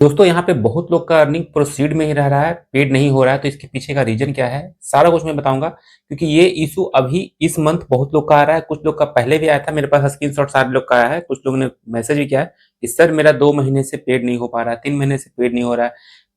दोस्तों यहाँ पे बहुत लोग का अर्निंग प्रोसीड में ही रह रहा है, पेड नहीं हो रहा है। तो इसके पीछे का रीजन क्या है, सारा कुछ मैं बताऊंगा। क्योंकि ये इशू अभी इस मंथ बहुत लोग का आ रहा है, कुछ लोग का पहले भी आया था। मेरे पास स्क्रीनशॉट सारे लोग का आया है, कुछ लोगों ने मैसेज भी किया है कि सर मेरा 2 महीने से पेड नहीं हो पा रहा है, 3 महीने से पेड नहीं हो रहा है।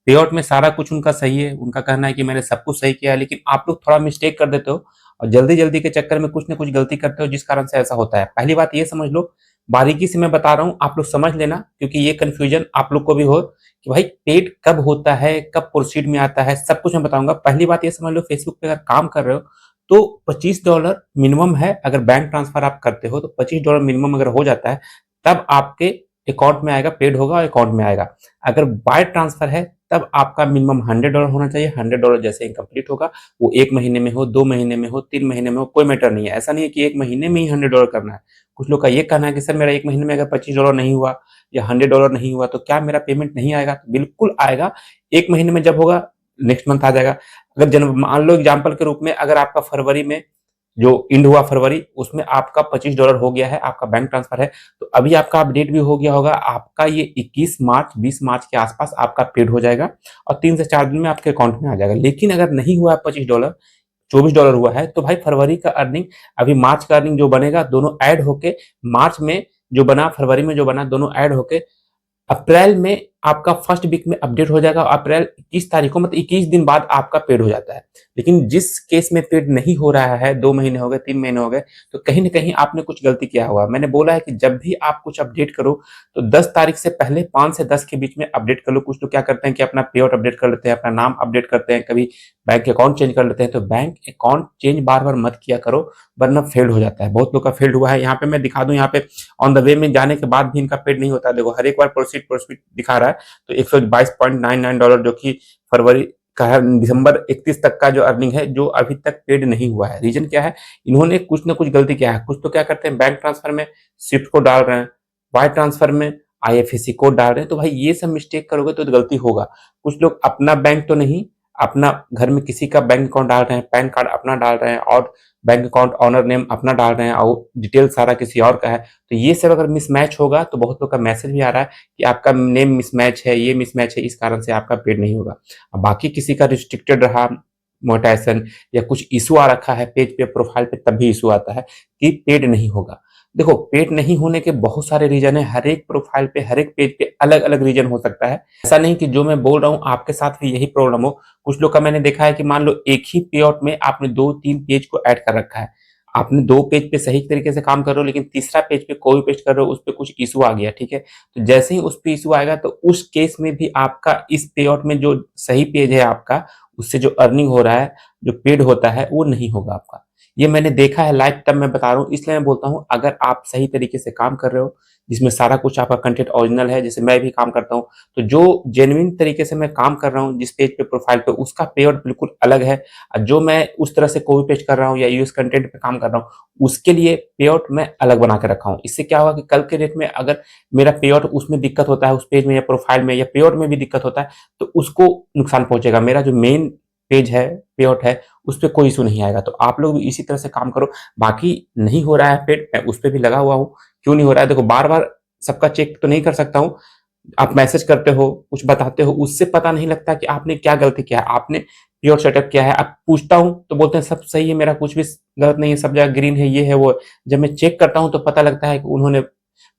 पे आउट में सारा कुछ उनका सही है, उनका कहना है कि मैंने सब कुछ सही किया है, लेकिन आप लोग थोड़ा मिस्टेक कर देते हो और जल्दी जल्दी के चक्कर में कुछ ना कुछ गलती करते हो, जिस कारण से ऐसा होता है। पहली बात ये समझ लो, बारीकी से मैं बता रहा हूँ, आप लोग समझ लेना, क्योंकि ये कंफ्यूजन आप लोग को भी हो कि भाई पेड कब होता है, कब प्रोसीड में आता है, सब कुछ मैं बताऊंगा। पहली बात ये समझ लो, फेसबुक पे अगर काम कर रहे हो तो $25 मिनिमम है। अगर बैंक ट्रांसफर आप करते हो तो $25 मिनिमम अगर हो जाता है, तब आपके अकाउंट में आएगा, पेड होगा और अकाउंट में आएगा। अगर बाय ट्रांसफर है तब आपका मिनिमम $100 होना चाहिए। $100 जैसे ही कंप्लीट होगा, वो 1 महीने में हो, 2 महीने में हो, 3 महीने में हो, कोई मैटर नहीं है। ऐसा नहीं है कि 1 महीने में ही $100 करना है। कुछ लोग का ये कहना है कि सर मेरा 1 महीने में अगर $25 नहीं हुआ या $100 नहीं हुआ तो क्या मेरा पेमेंट नहीं आएगा? तो बिल्कुल आएगा। 1 महीने में जब होगा, नेक्स्ट मंथ आ जाएगा। अगर जन मान लो एग्जाम्पल के रूप में, अगर आपका फरवरी में जो एंड हुआ फरवरी, उसमें आपका $25 हो गया है, आपका बैंक ट्रांसफर है, तो अभी आपका अपडेट भी हो गया होगा। आपका ये 21 मार्च 20 मार्च के आसपास आपका पेड हो जाएगा और 3 से 4 दिन में आपके अकाउंट में आ जाएगा। लेकिन अगर नहीं हुआ $25, $24 हुआ है, तो भाई फरवरी का अर्निंग, अभी मार्च का अर्निंग जो बनेगा, दोनों ऐड होके मार्च में जो बना, फरवरी में जो बना, दोनों ऐड होके अप्रैल में आपका फर्स्ट वीक में अपडेट हो जाएगा। अप्रैल 21 तारीख को, मतलब 21 दिन बाद आपका पेड हो जाता है। लेकिन जिस केस में पेड नहीं हो रहा है, 2 महीने हो गए, 3 महीने हो गए, तो कहीं ना कहीं आपने कुछ गलती किया होगा। मैंने बोला है कि जब भी आप कुछ अपडेट करो तो 10 तारीख से पहले 5 से 10 के बीच में अपडेट कर लो। कुछ लोग क्या करते हैं कि अपना पे आउट अपडेट कर लेते हैं, अपना नाम अपडेट करते हैं, कभी बैंक अकाउंट चेंज कर लेते हैं। तो बैंक अकाउंट चेंज बार बार मत किया करो, वरना फेल्ड हो जाता है। बहुत लोग का फेल्ड हुआ है। यहाँ पे मैं दिखा दूं, यहाँ पे ऑन द वे में जाने के बाद भी इनका पेड नहीं होता है। देखो, हर एक बार प्रोसीड प्रोसीड दिखा रहा है। तो $122.99 जो कि फरवरी का है, दिसंबर 31 तक का जो अर्निंग है, जो अभी तक पेड नहीं हुआ है। रीजन क्या है, इन्होंने कुछ ना कुछ गलती किया है। कुछ तो क्या करते हैं, बैंक ट्रांसफर में स्विफ्ट कोड डाल रहे हैं, वायर ट्रांसफर में आईएफएससी कोड डाल रहे हैं। तो भाई ये सब मिस्टेक करोगे तो गलती होगा। कुछ लोग अपना बैंक तो नहीं, अपना घर में किसी का बैंक अकाउंट डाल रहे हैं, पैन कार्ड अपना डाल रहे हैं और बैंक अकाउंट ऑनर नेम अपना डाल रहे हैं और डिटेल सारा किसी और का है। तो ये सब अगर मिसमैच होगा तो बहुत लोग का मैसेज भी आ रहा है कि आपका नेम मिसमैच है, ये मिसमैच है, इस कारण से आपका पेड नहीं होगा। अब बाकी किसी का रिस्ट्रिक्टेड रहा मोनेटाइजेशन या कुछ इशू आ रखा है पेज पे, प्रोफाइल पे, तब भी इशू आता है कि पेड नहीं होगा। देखो, पेड नहीं होने के बहुत सारे रीजन है। हर एक प्रोफाइल पे, हर एक पेज पे अलग अलग रीजन हो सकता है। ऐसा नहीं कि जो मैं बोल रहा हूँ आपके साथ भी यही प्रॉब्लम हो। कुछ लोग का मैंने देखा है कि मान लो एक ही पे आउट में आपने 2-3 पेज को ऐड कर रखा है। आपने 2 पेज पे सही तरीके से काम कर रहे हो, लेकिन तीसरा पेज पे कोई पेज कर रहे हो, उस पे कुछ इशू आ गया, ठीक है। तो जैसे ही उस पे इशू आएगा, तो उस केस में भी आपका इस पे आउट में जो सही पेज है आपका, उससे जो अर्निंग हो रहा है, जो पेड होता है, वो नहीं होगा आपका। ये मैंने देखा है लाइव, तब मैं बता रहा हूँ। इसलिए मैं बोलता हूँ, अगर आप सही तरीके से काम कर रहे हो, जिसमें सारा कुछ आपका कंटेंट ओरिजिनल है, जैसे मैं भी काम करता हूँ, तो जो जेन्युइन तरीके से मैं काम कर रहा हूँ जिस पेज पे, प्रोफाइल पे, उसका पे आउट बिल्कुल अलग है। जो मैं उस तरह से कॉपी पेस्ट कर रहा हूँ या यूएस कंटेंट पे काम कर रहा हूँ, उसके लिए पे आउट मैं अलग बना के रखा हूँ। इससे क्या होगा कि कल के डेट में अगर मेरा पे आउट उसमें दिक्कत होता है, उस पेज में या प्रोफाइल में या पे आउट में भी दिक्कत होता है, तो उसको नुकसान पहुंचेगा। मेरा जो मेन पेज है, पे आउट है, उस पर कोई इशू नहीं आएगा। तो आप लोग भी इसी तरह से काम करो। बाकी नहीं हो रहा है पेड, मैं उस पर भी लगा हुआ हूँ। क्यों नहीं हो रहा है, देखो, बार बार सबका चेक तो नहीं कर सकता हूँ। आप मैसेज करते हो, कुछ बताते हो, उससे पता नहीं लगता कि आपने क्या गलती किया है। आपने प्योर सेटअप किया है, अब पूछता हूँ तो बोलते हैं सब सही है, मेरा कुछ भी गलत नहीं है, सब जगह ग्रीन है, ये है वो है। जब मैं चेक करता हूँ तो पता लगता है कि उन्होंने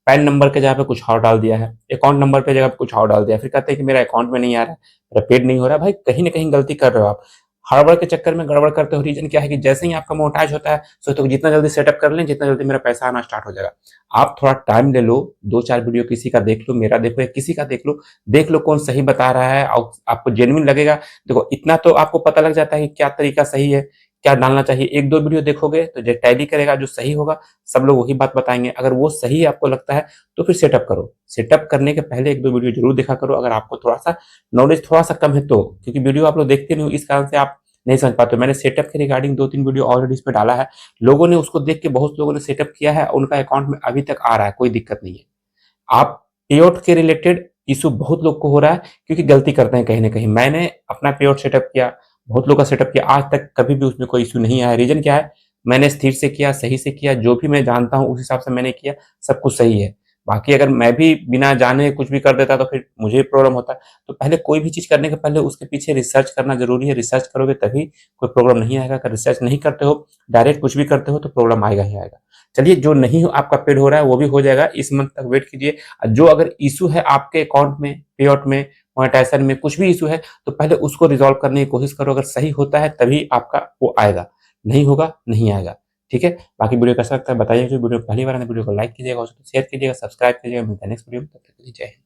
पैन नंबर के जगह पे कुछ और डाल दिया है, अकाउंट नंबर पे जगह पे कुछ और डाल दिया। फिर कहते हैं कि मेरा अकाउंट में नहीं आ रहा है, मेरा पेड नहीं हो रहा है। भाई कहीं ना कहीं गलती कर रहे हो आप, हड़बड़ के चक्कर में गड़बड़ करते हो। रीजन क्या है कि जैसे ही आपका मोनेटाइज होता है, सोचते हो जितना जल्दी सेटअप कर लें, जितना जल्दी मेरा पैसा आना स्टार्ट हो जाएगा। आप थोड़ा टाइम ले लो, 2-4 वीडियो किसी का देख लो, मेरा देखो या किसी का देख लो कौन सही बता रहा है और आपको जेन्युइन लगेगा। देखो, इतना तो आपको पता लग जाता है कि क्या तरीका सही है, क्या डालना चाहिए। 1-2 वीडियो देखोगे तो जो टैली करेगा, जो सही होगा, सब लोग वही बात बताएंगे। अगर वो सही आपको लगता है तो फिर सेटअप करो। सेटअप करने के पहले 1-2 वीडियो जरूर देखा करो, अगर आपको थोड़ा सा नॉलेज थोड़ा सा कम है तो। क्योंकि वीडियो आप लोग देखते नहीं हो, इस कारण से आप नहीं समझ पाते हो। मैंने सेटअप के रिगार्डिंग 2-3 वीडियो ऑलरेडी इस पे डाला है। लोगों ने उसको देख के, बहुत लोगों ने सेटअप किया है, उनका अकाउंट में अभी तक आ रहा है, कोई दिक्कत नहीं है। आप पे आउट के रिलेटेड इशू बहुत लोग को हो रहा है, क्योंकि गलती करते हैं कहीं ना कहीं। मैंने अपना पे आउट सेटअप किया, बहुत लोग का सेटअप किया, आज तक कभी भी उसमें कोई इशू नहीं आया। रीजन क्या है, मैंने स्थिर से किया, सही से किया, जो भी मैं जानता हूँ उस हिसाब से मैंने किया, सब कुछ सही है। बाकी अगर मैं भी बिना जाने कुछ भी कर देता तो फिर मुझे प्रॉब्लम होता। तो पहले कोई भी चीज़ करने के पहले उसके पीछे रिसर्च करना ज़रूरी है। रिसर्च करोगे तभी कोई प्रॉब्लम नहीं आएगा। अगर रिसर्च नहीं करते हो, डायरेक्ट कुछ भी करते हो तो प्रॉब्लम आएगा ही आएगा। चलिए, जो नहीं आपका पेड हो रहा है वो भी हो जाएगा, इस मंथ तक वेट कीजिए। जो अगर इश्यू है आपके अकाउंट में, पेआउट में, मोनेटाइजेशन में कुछ भी इश्यू है तो पहले उसको रिज़ॉल्व करने की कोशिश करो। अगर सही होता है तभी आपका वो आएगा, नहीं होगा नहीं आएगा। ठीक है? बाकी वीडियो कैसा लगता है बताइए। जो वीडियो पहली बार आए वीडियो को लाइक कीजिएगा, उसको शेयर कीजिएगा, सब्सक्राइब कीजिएगा। मिलते हैं नेक्स्ट वीडियो में, तब तक के लिए जय हिंद।